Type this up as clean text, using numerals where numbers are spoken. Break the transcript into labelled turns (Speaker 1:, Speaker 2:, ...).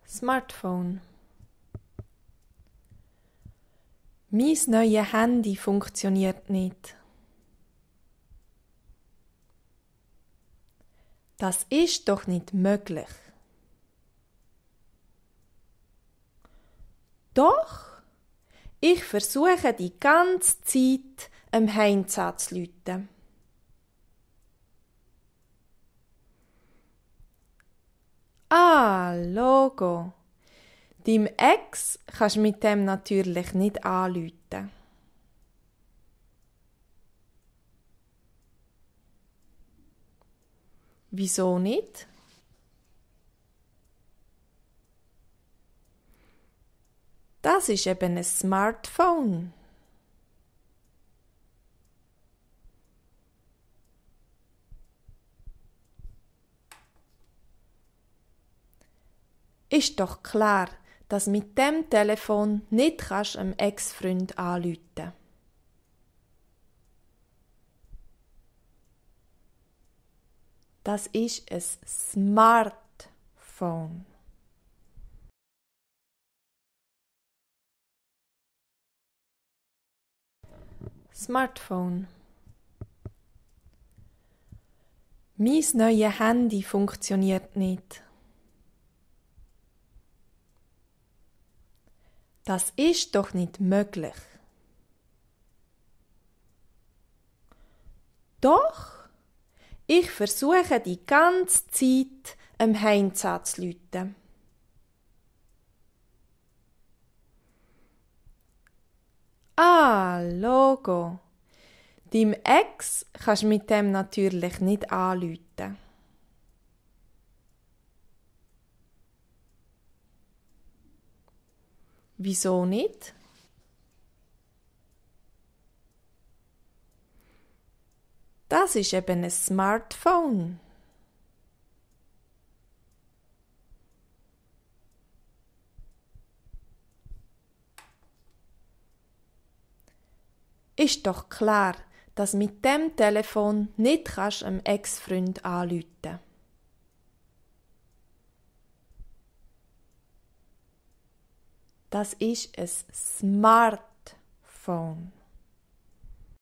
Speaker 1: Smartphone. Mein neues Handy funktioniert nicht. Das ist doch nicht möglich. Doch, ich versuche die ganze Zeit, Heinz anzurufen. Ah, Logo. Deinem Ex kannst du mit dem natürlich nicht anrufen. Wieso nicht? Das ist eben ein Smartphone. Ist doch klar, dass mit dem Telefon nicht kannst einem Ex-Freund anrufen. Das ist ein Smartphone. Smartphone. Mein neues Handy funktioniert nicht. Das ist doch nicht möglich. Doch, ich versuche die ganze Zeit, Heinz anzurufen. Ah, Logo. Deinem Ex kannst du mit dem natürlich nicht anrufen. Wieso nicht? Das ist eben ein Smartphone. Ist doch klar, dass mit dem Telefon nicht kannst einem Ex-Freund anrufen. Das ist ein Smartphone.